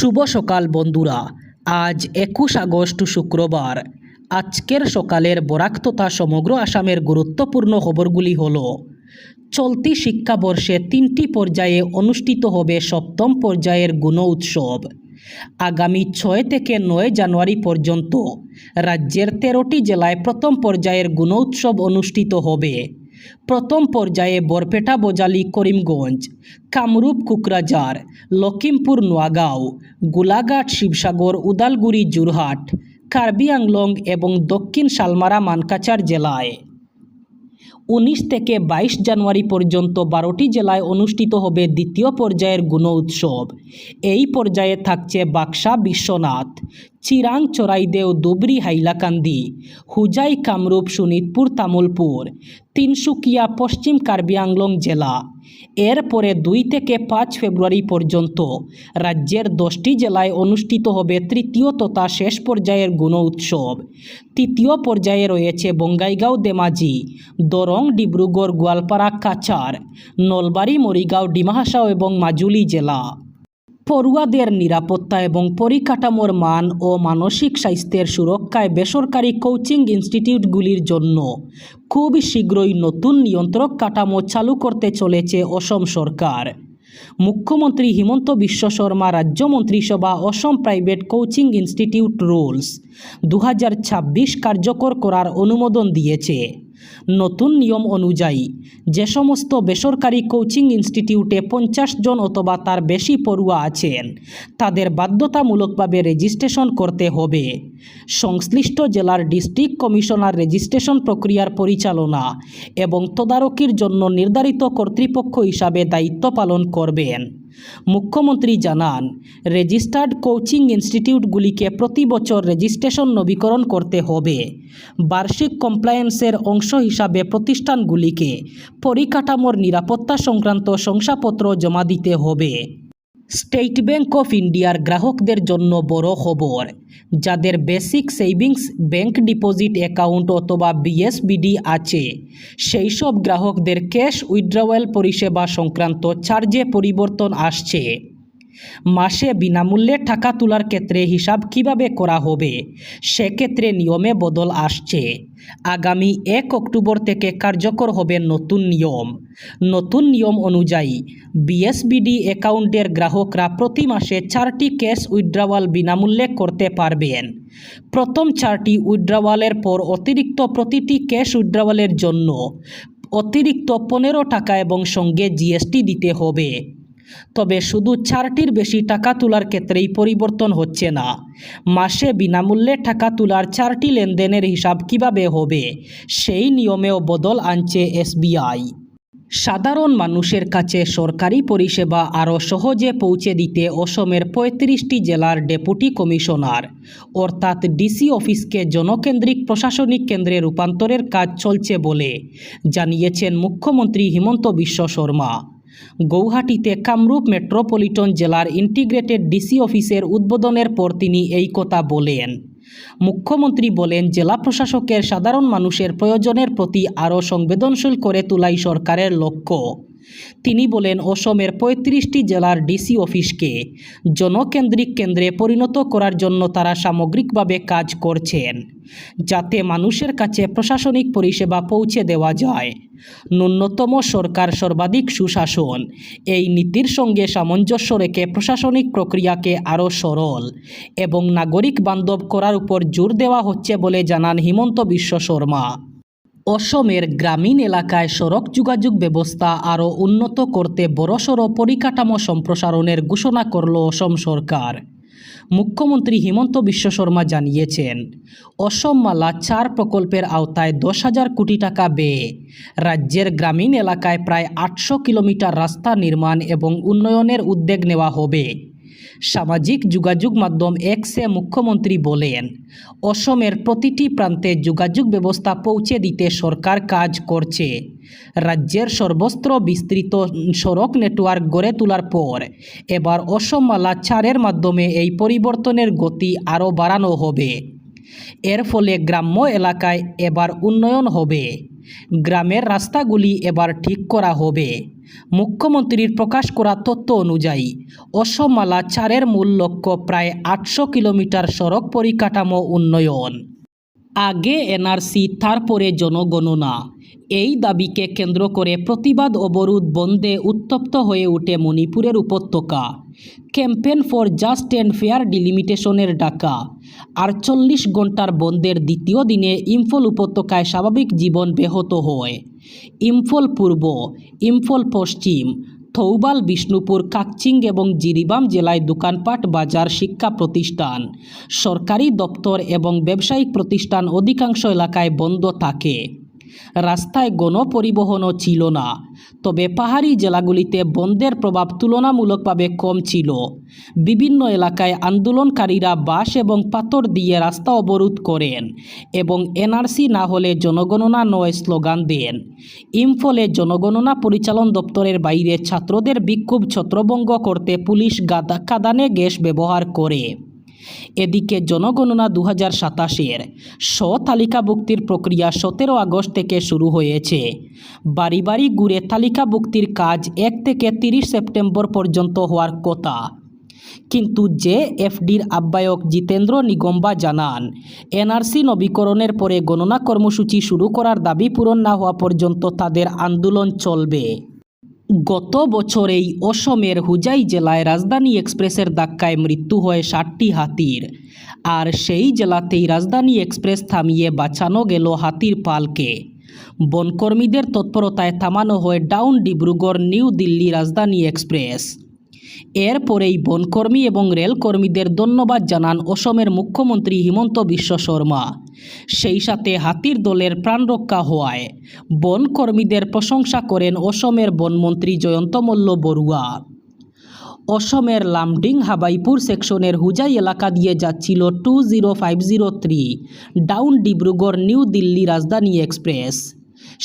শুভ সকাল বন্ধুরা। আজ 21 আগস্ট শুক্রবার। আজকের সকালের বরাক তথা সমগ্র আসামের গুরুত্বপূর্ণ খবরগুলি হল: চলতি শিক্ষাবর্ষে 3টি পর্যায়ে অনুষ্ঠিত হবে 7ম পর্যায়ের গুণ উৎসব। আগামী 6 থেকে 9 জানুয়ারি পর্যন্ত রাজ্যের 13টি জেলায় প্রথম পর্যায়ের গুণ উৎসব অনুষ্ঠিত হবে। প্রথম পর্যায়ে বরপেটা, বজালী, করিমগঞ্জ, কামরূপ, কোকরাঝার, লখিমপুর, নোয়াগাঁও, গোলাঘাট, শিবসাগর, উদালগুড়ি, যোরহাট, কার্বি আংলং এবং দক্ষিণ শালমারা, মানকাছার জেলায় 19 থেকে 22 জানুয়ারি পর্যন্ত 12টি জেলায় অনুষ্ঠিত হবে দ্বিতীয় পর্যায়ের গুণ উৎসব। এই পর্যায়ে থাকছে বাক্সা, বিশ্বনাথ, চিরাং, চরাইদেও, ধুবড়ী, হাইলাকান্দি, হুজাই, কামরূপ, শোণিতপুর, তামুলপুর, তিনসুকিয়া, পশ্চিম কার্বি আংলং জেলা। এরপরে 2 থেকে 5 ফেব্রুয়ারি পর্যন্ত রাজ্যের 10টি জেলায় অনুষ্ঠিত হবে তৃতীয় তথা শেষ পর্যায়ের গুণ উৎসব। তৃতীয় পর্যায়ে রয়েছে বঙ্গাইগাঁও, ধেমাজি, দরং, ডিব্রুগড়, গোয়ালপাড়া, কাছাড়, নলবাড়ি, মরিগাঁও, ডিমা হাসাও এবং মাজুলি জেলা। পড়ুয়াদের নিরাপত্তা এবং পরিকাঠামোর মান ও মানসিক স্বাস্থ্যের সুরক্ষায় বেসরকারি কোচিং ইনস্টিটিউটগুলির জন্য খুব শীঘ্রই নতুন নিয়ন্ত্রক কাঠামো চালু করতে চলেছে অসম সরকার। মুখ্যমন্ত্রী হিমন্ত বিশ্ব শর্মা রাজ্য মন্ত্রিসভা অসম প্রাইভেট কোচিং ইনস্টিটিউট রুলস 2026 কার্যকর করার অনুমোদন দিয়েছে। নতুন নিয়ম অনুযায়ী যে সমস্ত বেসরকারি কোচিং ইনস্টিটিউটে 50 জন অথবা তার বেশি পড়ুয়া আছেন তাদের বাধ্যতামূলকভাবে রেজিস্ট্রেশন করতে হবে। সংশ্লিষ্ট জেলার ডিস্ট্রিক্ট কমিশনার রেজিস্ট্রেশন প্রক্রিয়ার পরিচালনা এবং তদারকির জন্য নির্ধারিত কর্তৃপক্ষ হিসাবে দায়িত্ব পালন করবেন। মুখ্যমন্ত্রী জানান, রেজিস্টার্ড কোচিং ইনস্টিটিউটগুলিকে প্রতি বছর রেজিস্ট্রেশন নবীকরণ করতে হবে। বার্ষিক কমপ্লায়েন্সের অংশ হিসাবে প্রতিষ্ঠানগুলিকে পরিকাঠামোর নিরাপত্তা সংক্রান্ত শংসাপত্র জমা দিতে হবে। স্টেট ব্যাংক অফ ইন্ডিয়ার গ্রাহকদের জন্য বড় খবর। যাদের basic savings bank deposit account অথবা বিএসবিডি আছে সেই সব গ্রাহকদের ক্যাশ উইথড্রওয়াল পরিষেবা সংক্রান্ত চার্জে পরিবর্তন আসছে। মাসে বিনামূল্যে টাকা তোলার ক্ষেত্রে হিসাব কিভাবে করা হবে সেক্ষেত্রে নিয়মে বদল আসছে। আগামী 1 অক্টোবর থেকে কার্যকর হবে নতুন নিয়ম। নতুন নিয়ম অনুযায়ী বিএসবিডি অ্যাকাউন্টের গ্রাহকরা প্রতি মাসে 4টি ক্যাশ উইথড্রওয়াল বিনামূল্যে করতে পারবেন। প্রথম 4টি উইথড্রওয়ালের পর অতিরিক্ত প্রতিটি ক্যাশ উইথড্রওয়ালের জন্য অতিরিক্ত 15 টাকা এবং সঙ্গে জিএসটি দিতে হবে। তবে শুধু 4টির বেশি টাকা তোলার ক্ষেত্রেই পরিবর্তন হচ্ছে না। মাসে বিনামূল্যে টাকা তোলার 4টি লেনদেনের হিসাব কিভাবে হবে সেই নিয়মেও বদল আনছে এসবিআই। সাধারণ মানুষের কাছে সরকারি পরিষেবা আরও সহজে পৌঁছে দিতে অসমের 35টি জেলার ডেপুটি কমিশনার অর্থাৎ ডিসি অফিসকে জনকেন্দ্রিক প্রশাসনিক কেন্দ্রে রূপান্তরের কাজ চলছে বলে জানিয়েছেন মুখ্যমন্ত্রী হিমন্ত বিশ্ব শর্মা। গৌহাটিতে কামরূপ মেট্রোপলিটন জেলার ইন্টিগ্রেটেড ডিসি অফিসের উদ্বোধনের পর তিনি এই কথা বলেন। মুখ্যমন্ত্রী বলেন, জেলা প্রশাসকের সাধারণ মানুষের প্রয়োজনের প্রতি আরও সংবেদনশীল করে তোলাই সরকারের লক্ষ্য। তিনি বলেন, অসমের 35টি জেলার ডিসি অফিসকে জনকেন্দ্রিক কেন্দ্রে পরিণত করার জন্য তারা সামগ্রিকভাবে কাজ করছেন যাতে মানুষের কাছে প্রশাসনিক পরিষেবা পৌঁছে দেওয়া যায়। ন্যূনতম সরকার সর্বাধিক সুশাসন এই নীতির সঙ্গে সামঞ্জস্য রেখে প্রশাসনিক প্রক্রিয়াকে আরও সরল এবং নাগরিক বান্ধব করার উপর জোর দেওয়া হচ্ছে বলে জানান হিমন্ত বিশ্ব শর্মা। অসমের গ্রামীণ এলাকায় সড়ক যোগাযোগ ব্যবস্থা আরও উন্নত করতে বড়সড় পরিকাঠামো সম্প্রসারণের ঘোষণা করল অসম সরকার। মুখ্যমন্ত্রী হিমন্ত বিশ্ব শর্মা জানিয়েছেন, অসম মালা 4 প্রকল্পের আওতায় 10,000 কোটি টাকা ব্যয়ে রাজ্যের গ্রামীণ এলাকায় প্রায় 800 কিলোমিটার রাস্তা নির্মাণ এবং উন্নয়নের উদ্যোগ নেওয়া হবে। সামাজিক যোগাযোগ মাধ্যম এক্সে মুখ্যমন্ত্রী বলেন, অসমের প্রতিটি প্রান্তে যোগাযোগ ব্যবস্থা পৌঁছে দিতে সরকার কাজ করছে। রাজ্যের সর্বত্র বিস্তৃত সড়ক নেটওয়ার্ক গড়ে তোলার পর এবার অসম মালা 4-এর মাধ্যমে এই পরিবর্তনের গতি আরও বাড়ানো হবে। এর ফলে গ্রাম্য এলাকায় এবার উন্নয়ন হবে। গ্রামের রাস্তাগুলি এবার ঠিক করা হবে। মুখ্যমন্ত্রীর প্রকাশ করা তথ্য অনুযায়ী অসমমালা 4-এর মূল লক্ষ্য প্রায় 800 কিলোমিটার সড়ক পরিকাঠামো উন্নয়ন। আগে এনআরসি, তারপরে জনগণনা, এই দাবিকে কেন্দ্র করে প্রতিবাদ অবরোধ বন্ধে উত্তপ্ত হয়ে ওঠে মণিপুরের উপত্যকা। Campaign for just and fair ডিলিমিটেশনের ডাকা 48 ঘন্টার বন্ধের দ্বিতীয় দিনে ইম্ফল উপত্যকায় স্বাভাবিক জীবন ব্যাহত হয়। ইম্ফল পূর্ব, ইম্ফল পশ্চিম, থৌবাল, বিষ্ণুপুর, কাকচিং এবং জিরিবাম জেলায় দোকানপাট, বাজার, শিক্ষা প্রতিষ্ঠান, সরকারি দপ্তর এবং ব্যবসায়িক প্রতিষ্ঠান অধিকাংশ এলাকায় বন্ধ থাকে। রাস্তায় গণপরিবহনও ছিল না, তবে পাহাড়ি জেলাগুলিতে বন্ধের প্রভাব তুলনামূলকভাবে কম ছিল। বিভিন্ন এলাকায় আন্দোলনকারীরা বাঁশ এবং পাথর দিয়ে রাস্তা অবরোধ করেন এবং এনআরসি না হলে জনগণনা নয় স্লোগান দেন। ইম্ফলে জনগণনা পরিচালন দপ্তরের বাইরে ছাত্রদের বিক্ষোভ ছত্রভঙ্গ করতে পুলিশ কাঁদানে গ্যাস ব্যবহার করে। এদিকে জনগণনা 2027-এর তালিকাভুক্তির প্রক্রিয়া 17 আগস্ট থেকে শুরু হয়েছে। বাড়ি বাড়ি ঘুরে তালিকাভুক্তির কাজ 1 থেকে 30 সেপ্টেম্বর পর্যন্ত হওয়ার কথা, কিন্তু জেএফডির আহ্বায়ক জিতেন্দ্র নিগম্বা জানান, এনআরসি নবীকরণের পরে গণনা কর্মসূচি শুরু করার দাবি পূরণ না হওয়া পর্যন্ত তাদের আন্দোলন চলবে। গত বছরেই অসমের হুজাই জেলায় রাজধানী এক্সপ্রেসের ধাক্কায় মৃত্যু হয় 60টি হাতির, আর সেই জেলাতেই রাজধানী এক্সপ্রেস থামিয়ে বাঁচানো গেল হাতির পালকে। বনকর্মীদের তৎপরতায় থামানো হয় ডাউন ডিব্রুগড় নিউ দিল্লি রাজধানী এক্সপ্রেস। এরপরেই বনকর্মী এবং রেলকর্মীদের ধন্যবাদ জানান অসমের মুখ্যমন্ত্রী হিমন্ত বিশ্ব শর্মা। সেই সাথে হাতির দলের প্রাণ রক্ষা হওয়ায় বনকর্মীদের প্রশংসা করেন অসমের বনমন্ত্রী জয়ন্ত মল্ল বড়ুয়া। অসমের লামডিং হাবাইপুর সেকশনের হুজাই এলাকা দিয়ে যাচ্ছিল 20503 ডাউন ডিব্রুগড় নিউ দিল্লি রাজধানী এক্সপ্রেস।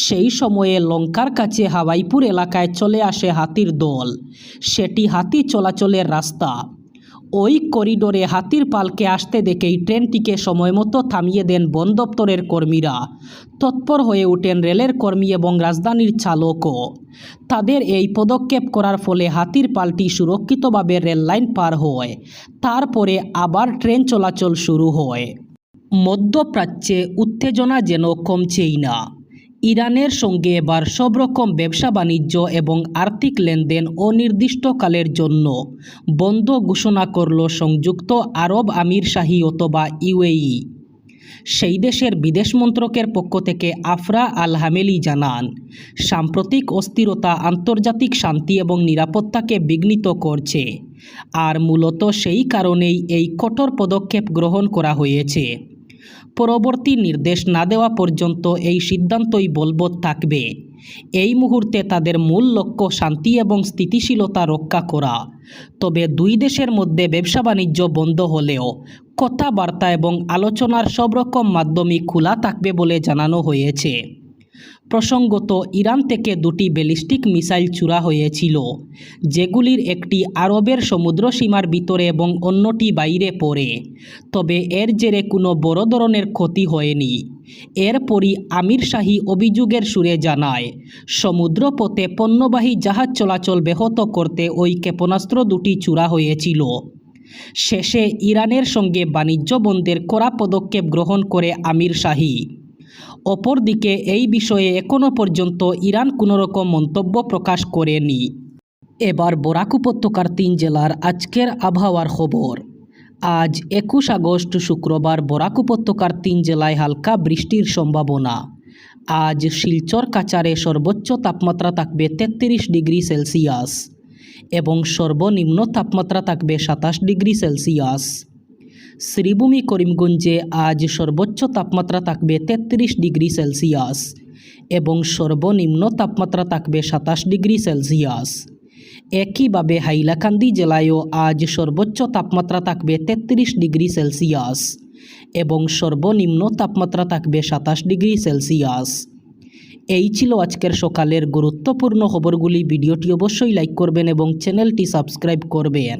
সেই সময়ে লঙ্কার কাছে হাবাইপুর এলাকায় চলে আসে হাতির দল। সেটি হাতি চলাচলের রাস্তা। ওই করিডোরে হাতির পালকে আসতে দেখেই ট্রেনটিকে সময়মতো থামিয়ে দেন বন দপ্তরের কর্মীরা। তৎপর হয়ে ওঠেন রেলের কর্মী এবং রাজধানীর চালকও। তাদের এই পদক্ষেপ করার ফলে হাতির পালটি সুরক্ষিতভাবে রেললাইন পার হয়। তারপরে আবার ট্রেন চলাচল শুরু হয়। মধ্যপ্রাচ্যে উত্তেজনা যেন কমছেই না। ইরানের সঙ্গে এবার সব রকম ব্যবসা বাণিজ্য এবং আর্থিক লেনদেন অনির্দিষ্টকালের জন্য বন্ধ ঘোষণা করল সংযুক্ত আরব আমিরশাহী অথবা ইউএই। সেই দেশের বিদেশ মন্ত্রকের পক্ষ থেকে আফরা আল হামেলি জানান, সাম্প্রতিক অস্থিরতা আন্তর্জাতিক শান্তি এবং নিরাপত্তাকে বিঘ্নিত করছে, আর মূলত সেই কারণেই এই কঠোর পদক্ষেপ গ্রহণ করা হয়েছে। পরবর্তী নির্দেশ না দেওয়া পর্যন্ত এই সিদ্ধান্তই বলবৎ থাকবে। এই মুহূর্তে তাদের মূল লক্ষ্য শান্তি এবং স্থিতিশীলতা রক্ষা করা। তবে দুই দেশের মধ্যে ব্যবসা বাণিজ্য বন্ধ হলেও কথাবার্তা এবং আলোচনার সব রকম মাধ্যমই খোলা থাকবে বলে জানানো হয়েছে। প্রসঙ্গত, ইরান থেকে 2টি ব্যালিস্টিক মিসাইল ছোড়া হয়েছিল, যেগুলির একটি আরবের সমুদ্র সীমার ভিতরে এবং অন্যটি বাইরে পড়ে। তবে এর জেরে কোনো বড় ধরনের ক্ষতি হয়নি। এরপরই আমিরশাহী অভিযোগের সুরে জানায়, সমুদ্রপথে পণ্যবাহী জাহাজ চলাচল ব্যাহত করতে ওই ক্ষেপণাস্ত্র 2টি ছোড়া হয়েছিল। শেষে ইরানের সঙ্গে বাণিজ্য বন্ধের কড়া পদক্ষেপ গ্রহণ করে আমিরশাহী। অপরদিকে এই বিষয়ে এখনও পর্যন্ত ইরান কোনো রকম মন্তব্য প্রকাশ করেনি। এবার বরাক উপত্যকার 3 জেলার আজকের আবহাওয়ার খবর। আজ 21 আগস্ট শুক্রবার বরাক উপত্যকার 3 জেলায় হালকা বৃষ্টির সম্ভাবনা। আজ শিলচর কাচারে সর্বোচ্চ তাপমাত্রা থাকবে 33 ডিগ্রি সেলসিয়াস এবং সর্বনিম্ন তাপমাত্রা থাকবে 27 ডিগ্রি সেলসিয়াস। শ্রীভূমি করিমগঞ্জে আজ সর্বোচ্চ তাপমাত্রা থাকবে 33 ডিগ্রি সেলসিয়াস এবং সর্বনিম্ন তাপমাত্রা থাকবে 27 ডিগ্রি সেলসিয়াস। একইভাবে হাইলাকান্দি জেলায়ও আজ সর্বোচ্চ তাপমাত্রা থাকবে 33 ডিগ্রি সেলসিয়াস এবং সর্বনিম্ন তাপমাত্রা থাকবে 27 ডিগ্রি সেলসিয়াস। এই ছিল আজকের সকালের গুরুত্বপূর্ণ খবরগুলি। ভিডিওটি অবশ্যই লাইক করবেন এবং চ্যানেলটি সাবস্ক্রাইব করবেন।